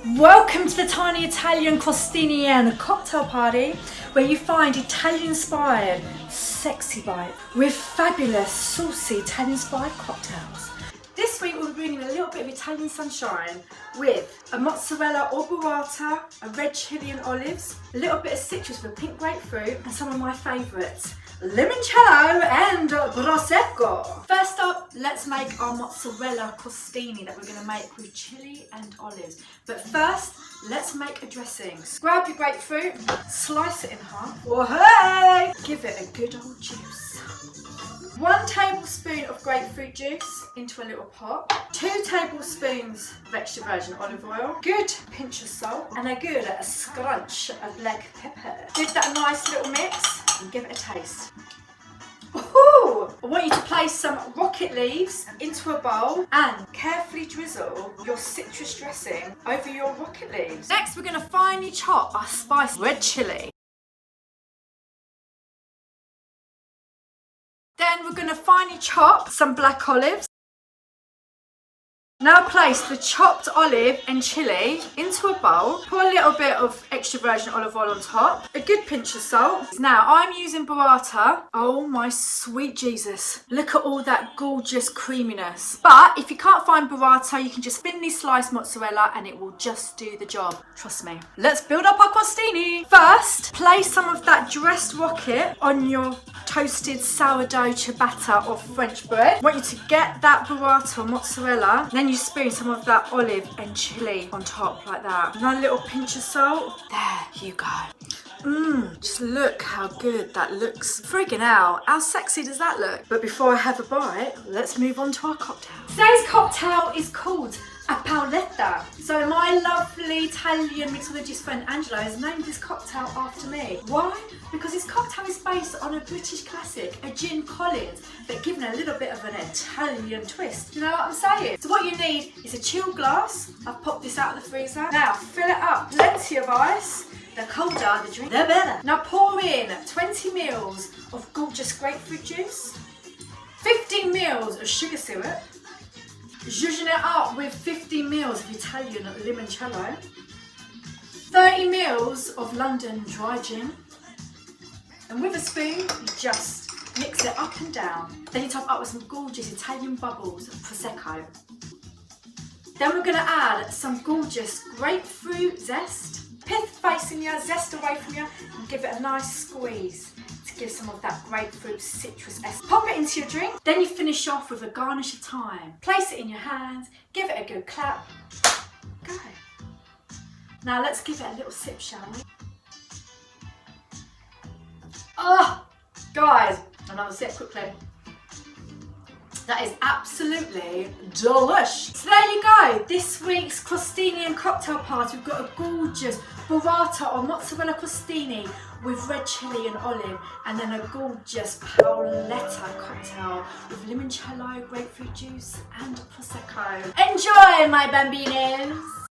Welcome to the tiny Italian Crostini and cocktail party where you find Italian-inspired sexy bites with fabulous saucy Italian-inspired cocktails. This week we'll be bringing a little bit of Italian sunshine with a mozzarella or burrata, a red chilli and olives, a little bit of citrus with a pink grapefruit and some of my favourites, limoncello and prosecco. First up, let's make our mozzarella crostini that we're going to make with chilli and olives. But first, let's make a dressing. Grab your grapefruit, slice it in half. Oh, hey! Give it a good old juice. 1 tablespoon of grapefruit juice into a little pot. 2 tablespoons of extra virgin olive oil. Good pinch of salt and a good scrunch of black pepper. Give that a nice little mix and give it a taste. Ooh, I want you to place some rocket leaves into a bowl and carefully drizzle your citrus dressing over your rocket leaves. Next, we're going to finely chop our spiced red chilli. Then we're going to finely chop some black olives. Now place the chopped olive and chilli into a bowl. Pour a little bit of extra virgin olive oil on top. A good pinch of salt. Now I'm using burrata. Oh my sweet Jesus. Look at all that gorgeous creaminess. But if you can't find burrata, you can just thinly slice mozzarella and it will just do the job. Trust me. Let's build up our crostini. First, place some of that dressed rocket on your toasted sourdough ciabatta or French bread. I want you to get that burrata or mozzarella. Then you spoon some of that olive and chilli on top like that. Another little pinch of salt. There you go. Just look how good that looks. Friggin' hell, how sexy does that look? But before I have a bite, let's move on to our cocktail. Today's cocktail is called a Paoletta. So my lovely Italian mixologist friend Angelo has named this cocktail after me. Why? Because this cocktail is based on a British classic, a gin Collins, but given a little bit of an Italian twist. You know what I'm saying? So what you need is a chilled glass. I've popped this out of the freezer. Now fill it up, plenty of ice. The colder the drink, the better. Now pour in 20 mils of gorgeous grapefruit juice, 15 mils of sugar syrup, zhuzhing it up with 50 mils of Italian limoncello, 30 mils of London dry gin, and with a spoon you just mix it up and down. Then you top up with some gorgeous Italian bubbles of Prosecco. Then we're going to add some gorgeous grapefruit zest. Pith facing you, zest away from you, and give it a nice squeeze to give some of that grapefruit citrus essence. Pop it into your drink, then you finish off with a garnish of thyme. Place it in your hands, give it a good clap, go. Now let's give it a little sip, shall we? Oh, guys, another sip quickly. That is absolutely delish. So there you go. This week's crostini and cocktail party. We've got a gorgeous burrata or mozzarella crostini with red chilli and olive, and then a gorgeous Paoletta cocktail with limoncello, grapefruit juice, and prosecco. Enjoy, my bambinos.